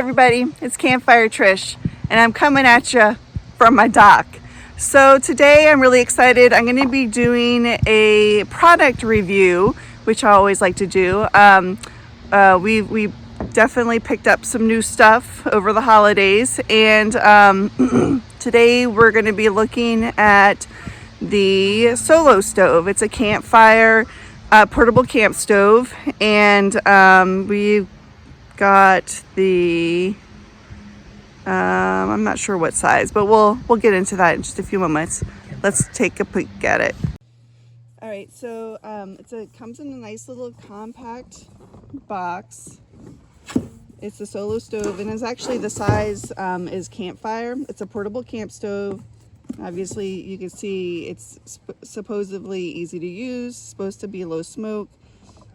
everybody, it's Campfire Trish, and I'm coming at you from my dock. So today I'm really excited. I'm going to be doing a product review, which I always like to do. We definitely picked up some new stuff over the holidays, and today we're going to be looking at the Solo Stove. It's a campfire portable camp stove, and we've got the I'm not sure what size, but we'll get into that in just a few moments. Let's take a peek at it. All right, so it comes in a nice little compact box. It's a Solo Stove, and it's actually the size is Campfire. It's a portable camp stove. Obviously, you can see it's supposedly easy to use, supposed to be low smoke.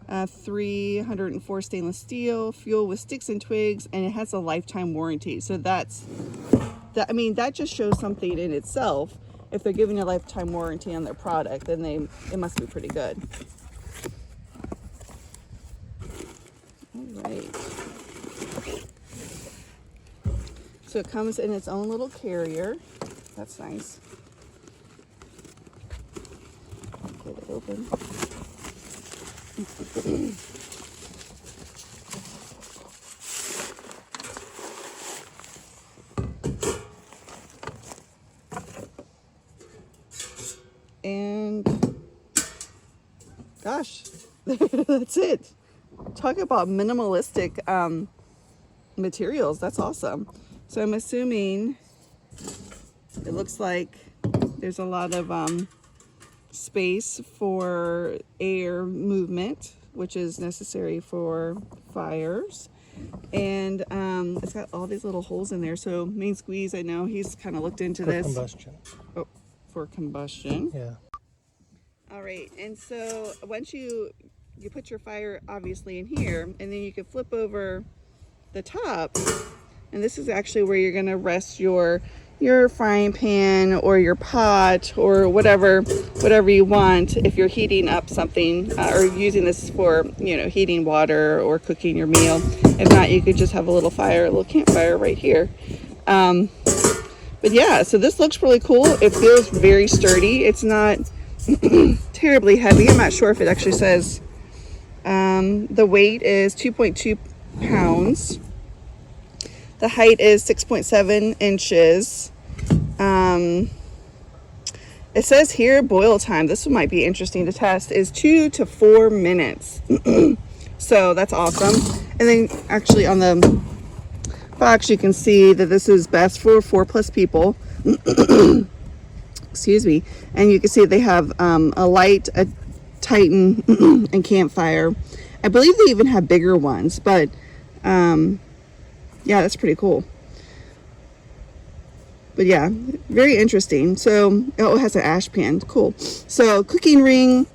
304 stainless steel, fuel with sticks and twigs, and it has a lifetime warranty. So that just shows something in itself. If they're giving a lifetime warranty on their product, then it must be pretty good. All right. So it comes in its own little carrier. That's nice. Get it open. And gosh, that's it. Talk about minimalistic materials. That's awesome. So I'm assuming it looks like there's a lot of space for air movement, which is necessary for fires. And it's got all these little holes in there. So Main Squeeze, I know he's kind of looked into this. For combustion. Oh, for combustion. Yeah. All right, and so once you put your fire obviously in here, and then you can flip over the top, and this is actually where you're going to rest your frying pan or your pot or whatever you want if you're heating up something or using this for heating water or cooking your meal. If not, you could just have a little campfire right here. But yeah, so this looks really cool. It feels very sturdy. It's not terribly heavy. I'm not sure if it actually says the weight is 2.2 pounds. The height is 6.7 inches. It says here boil time, this might be interesting to test, is 2 to 4 minutes. So that's awesome. And then actually on the box you can see that this is best for 4+ people. Excuse me. And you can see they have a light, a Titan, and Campfire. I believe they even have bigger ones, but yeah, that's pretty cool. But yeah, very interesting. So, it has an ash pan. Cool. So, cooking ring,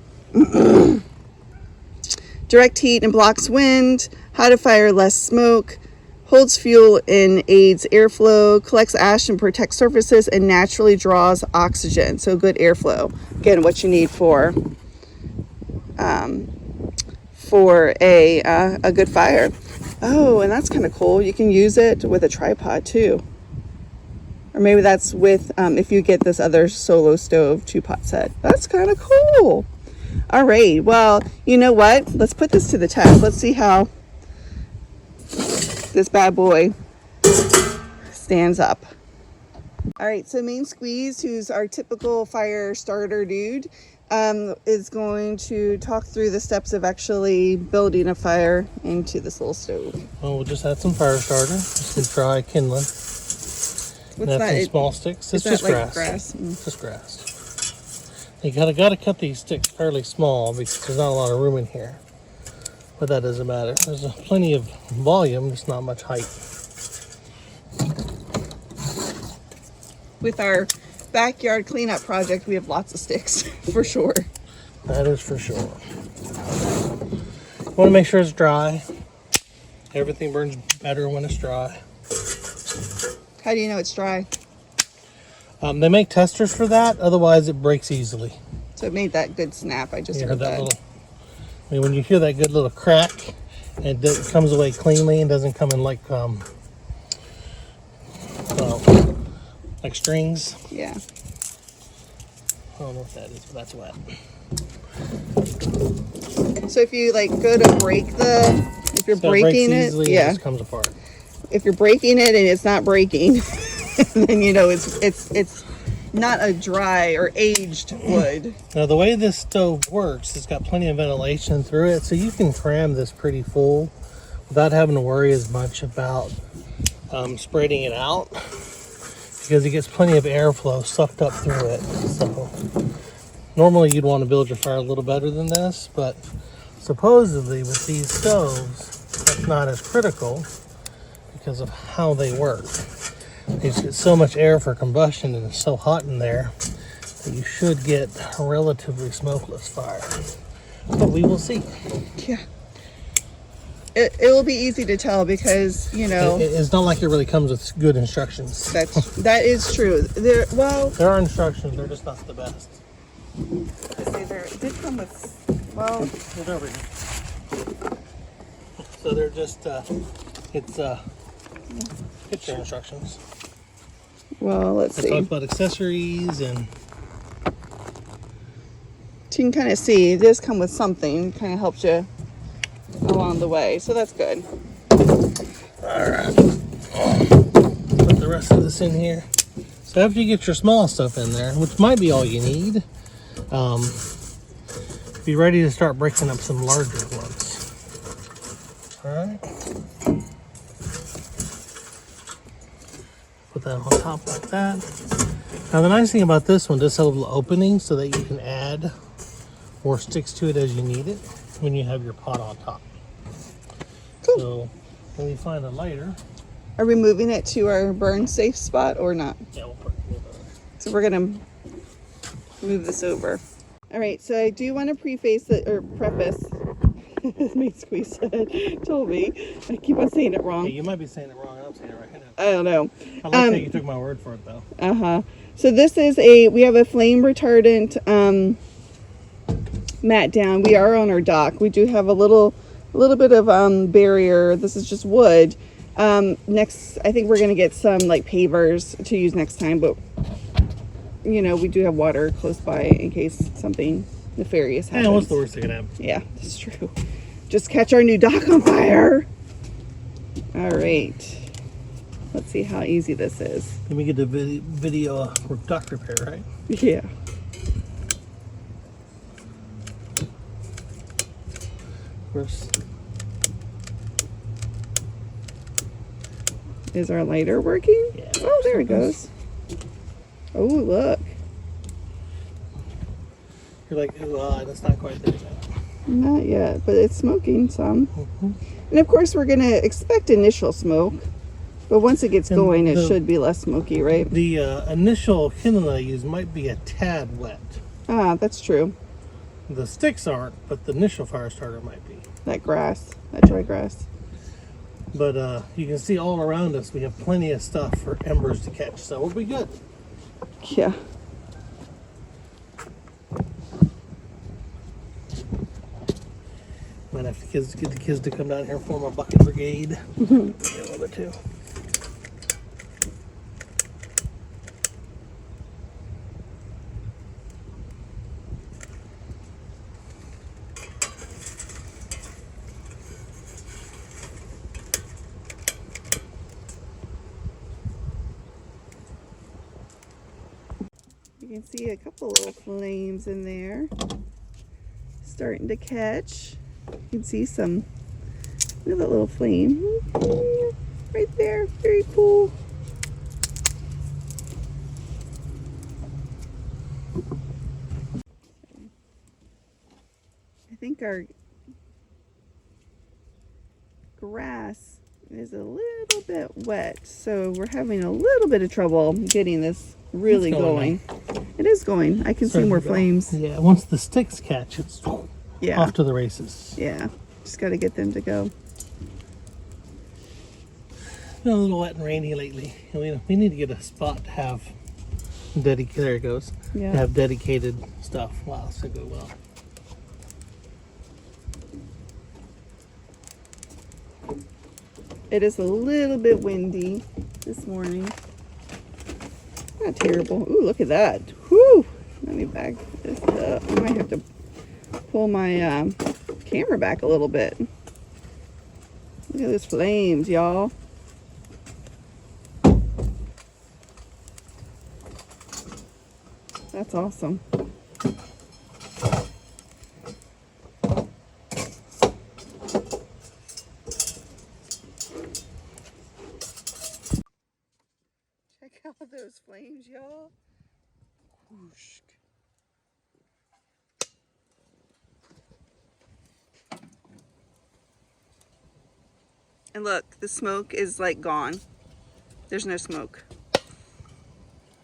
direct heat and blocks wind, how to fire less smoke, holds fuel and aids airflow, collects ash and protects surfaces, and naturally draws oxygen. So, good airflow. Again, what you need for a good fire. Oh, and that's kind of cool. You can use it with a tripod too. Or maybe that's with, if you get this other Solo Stove 2-pot set. That's kind of cool. All right. Well, you know what? Let's put this to the test. Let's see how this bad boy stands up. All right. So Main Squeeze, who's our typical fire starter dude, is going to talk through the steps of actually building a fire into this little stove. Well, we'll just add some fire starter, some dry kindling. What's that? Some small sticks. It's just like grass. Mm. Just grass. You gotta cut these sticks fairly small because there's not a lot of room in here. But that doesn't matter. There's plenty of volume, just not much height. With our backyard cleanup project, we have lots of sticks for sure. That is for sure. You want to make sure it's dry. Everything burns better when it's dry. How do you know it's dry? They make testers for that, otherwise it breaks easily. So it made that good snap. I just You heard that. When you hear that good little crack, and it comes away cleanly and doesn't come in like So, like strings. Yeah. I don't know what that is, but that's wet. So if you like go to break if you're breaking it, It just comes apart. If you're breaking it and it's not breaking, then you know it's not a dry or aged wood. Now the way this stove works, it's got plenty of ventilation through it, so you can cram this pretty full without having to worry as much about spreading it out, because it gets plenty of airflow sucked up through it. So normally you'd want to build your fire a little better than this, but supposedly with these stoves, that's not as critical because of how they work. They just get so much air for combustion and it's so hot in there that you should get a relatively smokeless fire. But we will see. Yeah. It will be easy to tell because, you know, it's not like it really comes with good instructions. That is true. There are instructions, they're just not the best. It did come with, well, They're over here. So they're just picture instructions. Well, let's see. It talks about accessories and. So you can kind of see it does come with something, kind of helps you along the way, so that's good. Alright, put the rest of this in here. So after you get your small stuff in there, which might be all you need, be ready to start breaking up some larger ones. Alright, put that on top like that. Now the nice thing about this one, does have a little opening so that you can add more sticks to it as you need it when you have your pot on top. Cool. So when we find a lighter, are we moving it to our burn safe spot or not? yeah, we'll put it. So we're gonna move this over. All right, so I do want to preface it or preface. As me squeeze told me, I keep on saying it wrong. Hey, you might be saying it wrong. I'm saying it right now. I don't know. I like that you took my word for it though. So this is we have a flame retardant mat down. We are on our dock. We do have a little bit of barrier. This is just wood. Next, I think we're gonna get some like pavers to use next time, but you know, we do have water close by in case something nefarious happens. Yeah, what's the worst that can happen? Yeah, that's true. Just catch our new dock on fire. All right. Let's see how easy this is. Let me get the video dock repair, right? Yeah. First. Is our lighter working? Yeah. Oh, there it goes. Oh, look. You're like, ooh, that's not quite there yet. Not yet, but it's smoking some. And of course, we're going to expect initial smoke. But once it gets going, it should be less smoky, right? The initial kindling I use might be a tad wet. Ah, that's true. The sticks aren't, but the initial fire starter might be. That grass, that dry grass. But you can see all around us, we have plenty of stuff for embers to catch, so we'll be good. Yeah. Might have to get the kids to come down here and form a bucket brigade. A little bit too. You can see a couple little flames in there starting to catch. You can see some, look at that little flame right there. Very cool. I think our grass is a little bit wet, so we're having a little bit of trouble getting this really going. It is going. I can see more flames. Yeah, once the sticks catch, it's off to the races. Yeah, just got to get them to go. It's been a little wet and rainy lately. We need to get a spot to have dedicated. There it goes. Yeah. To have dedicated stuff. Wow, so go well. It is a little bit windy this morning. Not terrible. Ooh, look at that. Whew. Let me back this up. I might have to pull my camera back a little bit. Look at those flames, y'all. That's awesome. Check out those flames, y'all. Whoosh. And look, the smoke is like gone. There's no smoke.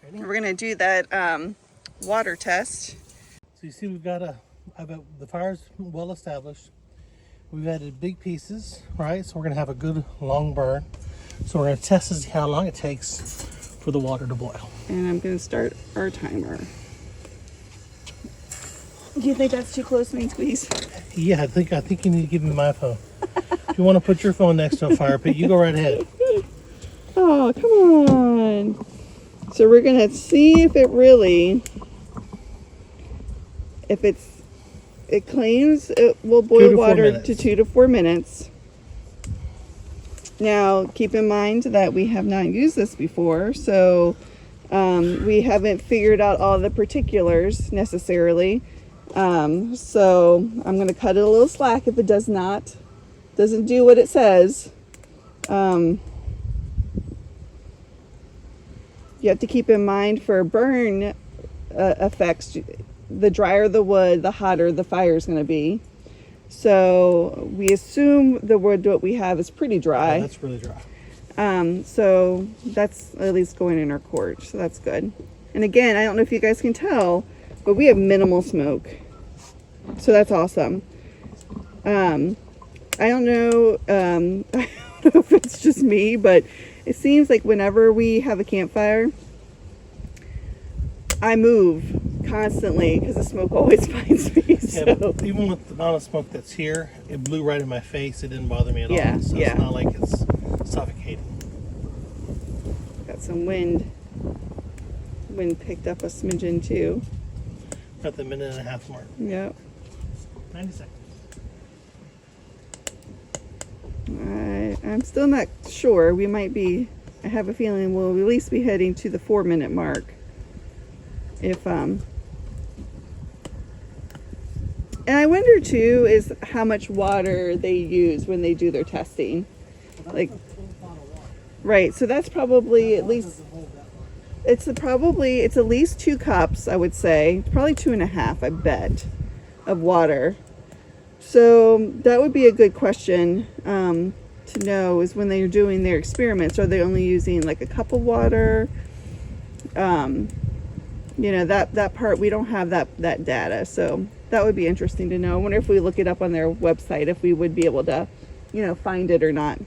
Ready? We're gonna do that water test. So you see, the fire's well established. We've added big pieces, right? So we're gonna have a good long burn. So we're gonna test to see how long it takes for the water to boil. And I'm gonna start our timer. Do you think that's too close to me, Squeeze? Yeah, I think you need to give me my phone. If you want to put your phone next to a fire pit, you go right ahead. Oh, come on. So we're gonna see if it really, it claims it will boil water to 2 to 4 minutes. Now, keep in mind that we have not used this before, so we haven't figured out all the particulars necessarily. So I'm going to cut it a little slack if it doesn't do what it says. You have to keep in mind for burn effects, the drier the wood, the hotter the fire is going to be. So we assume the wood what we have is pretty dry. Yeah, that's really dry. So that's at least going in our quart, so that's good. And again, I don't know if you guys can tell, but we have minimal smoke, so that's awesome. I don't know, I don't know if it's just me, but it seems like whenever we have a campfire, I move constantly because the smoke always finds me. So. Yeah, but even with the amount of smoke that's here, it blew right in my face. It didn't bother me at all. So yeah. It's not like it's suffocating. Got some wind. Wind picked up a smidgen too. At the 1.5 minute mark. Yep. 90 seconds. I'm still not sure. We might be, I have a feeling we'll at least be heading to the 4-minute mark. If and I wonder too is how much water they use when they do their testing. Like, right, so that's probably at least it's at least 2 cups, I would say. Probably 2.5, I bet, of water. So that would be a good question to know is when they're doing their experiments, are they only using like a cup of water? You know, that part, we don't have that data, so that would be interesting to know. I wonder if we look it up on their website, if we would be able to, you know, find it or not.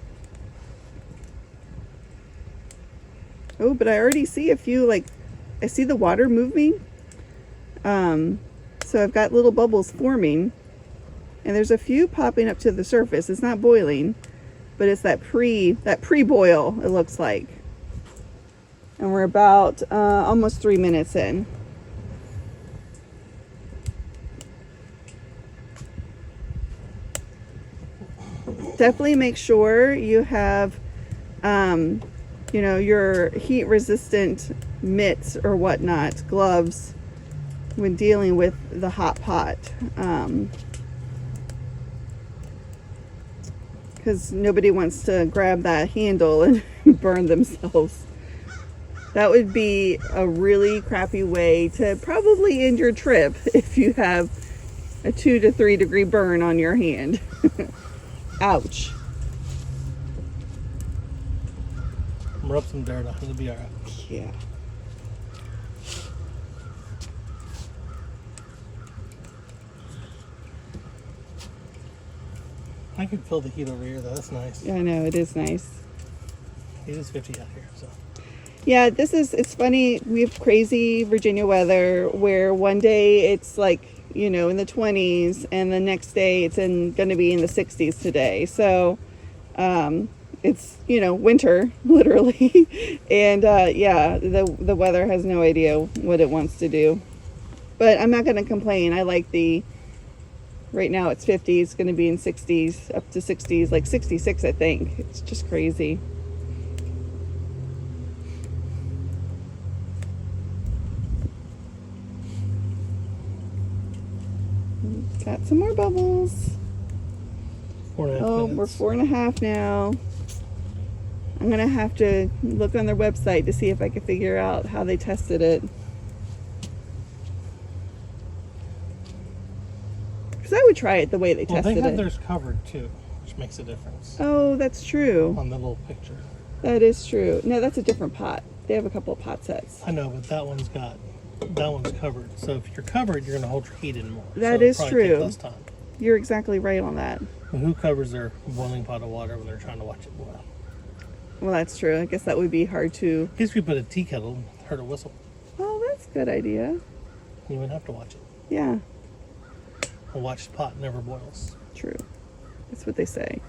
Oh, but I already see a few, like, I see the water moving. So I've got little bubbles forming, and there's a few popping up to the surface. It's not boiling, but it's that pre-boil, it looks like. And we're about almost 3 minutes in. Definitely make sure you have, you know, your heat resistant mitts or whatnot, gloves, when dealing with the hot pot. Because nobody wants to grab that handle and burn themselves. That would be a really crappy way to probably end your trip if you have a 2 to 3 degree burn on your hand. Ouch. Rub some dirt on it, it'll be alright. Yeah. I can feel the heat over here though, that's nice. Yeah, I know, it is nice. It is 50 out here, so. Yeah, it's funny, we have crazy Virginia weather where one day it's like, you know, in the 20s and the next day it's going to be in the 60s today. So it's, you know, winter literally. And yeah, the weather has no idea what it wants to do. But I'm not going to complain. I like right now it's 50s, it's going to be in 60s, up to 60s, like 66 I think. It's just crazy. Got some more bubbles. 4.5 We're 4.5 now. I'm gonna have to look on their website to see if I can figure out how they tested it. Because I would try it the way they tested they have it. theirs covered too, which makes a difference. Oh, that's true. On the little picture. That is true. No, that's a different pot. They have a couple of pot sets. I know, but that one's covered. So if you're covered, you're going to hold your heat in more. That so is it'll probably true. Take less time. You're exactly right on that. But who covers their boiling pot of water when they're trying to watch it boil? Well, that's true. I guess that would be hard to. In case we put a tea kettle, heard a whistle. Oh, that's a good idea. You wouldn't have to watch it. Yeah, A watched pot never boils. true. That's what they say.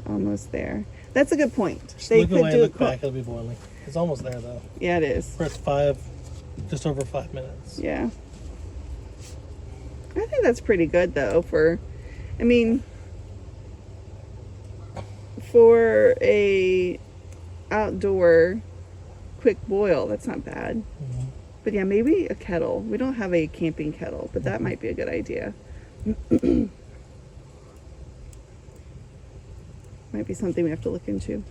Almost there. That's a good point. Just They look could away, do look it. back, it'll be boiling. It's almost there though. Yeah, it is. We're at just over 5 minutes. Yeah. I think that's pretty good though I mean, for a outdoor quick boil, that's not bad. Mm-hmm. But yeah, maybe a kettle. We don't have a camping kettle, but that might be a good idea. Might be something we have to look into.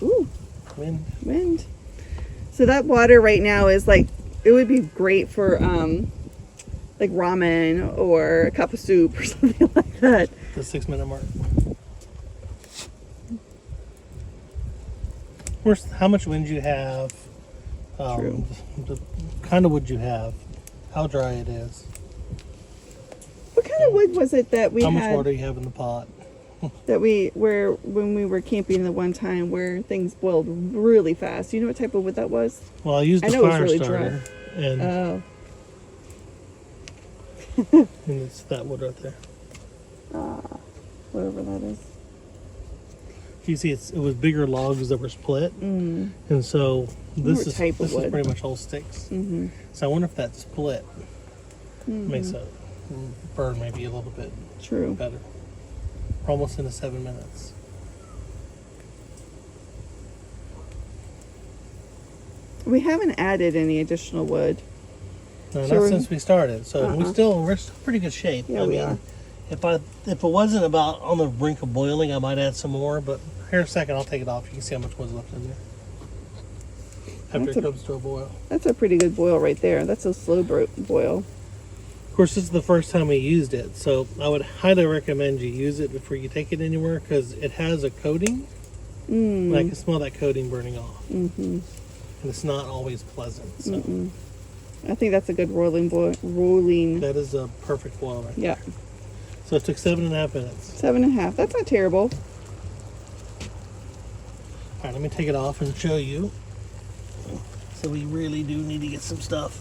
Ooh, wind. So that water right now is like, it would be great for like ramen or a cup of soup or something like that. The 6 minute mark. How much wind you have? True. The kind of wood you have, how dry it is, What kind of wood was it that we how had? much water you have in the pot. That when we were camping the one time where things boiled really fast. Do you know what type of wood that was? Well, I used I the know it's fire really starter, and, Oh, and it's that wood right there. whatever that is. You see, it was bigger logs that were split, and so this is pretty much all sticks. Mm-hmm. So I wonder if that split makes it burn maybe a little bit True. better. We're almost into 7 minutes. We haven't added any additional wood. No, So not we're- since we started. So we're still pretty good shape. Yeah, we are. If it wasn't about on the brink of boiling, I might add some more. But here in a second, I'll take it off. You can see how much was left in there after it comes to a boil. That's a pretty good boil right there. That's a slow boil. Of course, this is the first time we used it, so I would highly recommend you use it before you take it anywhere because it has a coating. And I can smell that coating burning off. And it's not always pleasant. So I think that's a good rolling. that is a perfect boil right there. Yeah. So it took 7.5 minutes. 7.5. That's not terrible. All right, let me take it off and show you. So we really do need to get some stuff.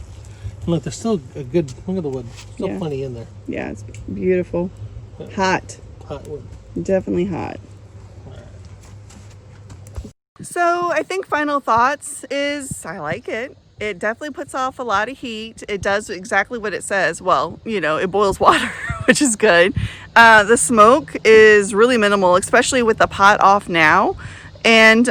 And look, there's still a good, look at the wood. Still Yeah. plenty in there. Yeah, it's beautiful. Hot. Hot wood. Definitely hot. All right. So I think final thoughts is I like it. It definitely puts off a lot of heat. It does exactly what it says. Well, you know, it boils water, which is good. The smoke is really minimal, especially with the pot off now. And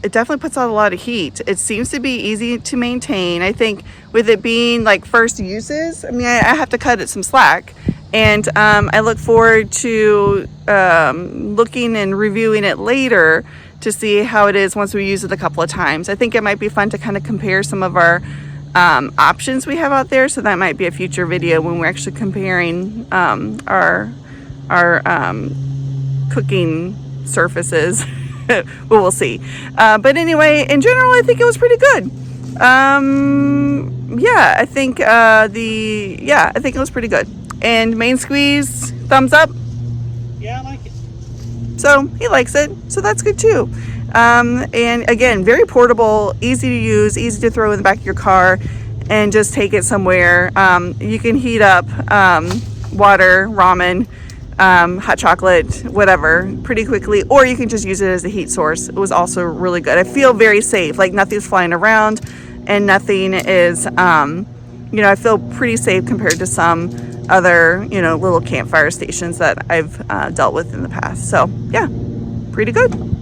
it definitely puts out a lot of heat. It seems to be easy to maintain. I think with it being like first uses, I mean, I have to cut it some slack. And I look forward to looking and reviewing it later to see how it is once we use it a couple of times. I think it might be fun to kind of compare some of our options we have out there. So that might be a future video when we're actually comparing our cooking surfaces. But we'll see. But anyway, in general, I think it was pretty good. Yeah, I think I think it was pretty good. And main squeeze, thumbs up. Yeah, I like it. So he likes it. So that's good too. And again, very portable, easy to use, easy to throw in the back of your car and just take it somewhere. You can heat up water, ramen, hot chocolate, whatever, pretty quickly, or you can just use it as a heat source. It was also really good. I feel very safe, like nothing's flying around and nothing is, I feel pretty safe compared to some other, little campfire stations that I've dealt with in the past. So yeah, pretty good.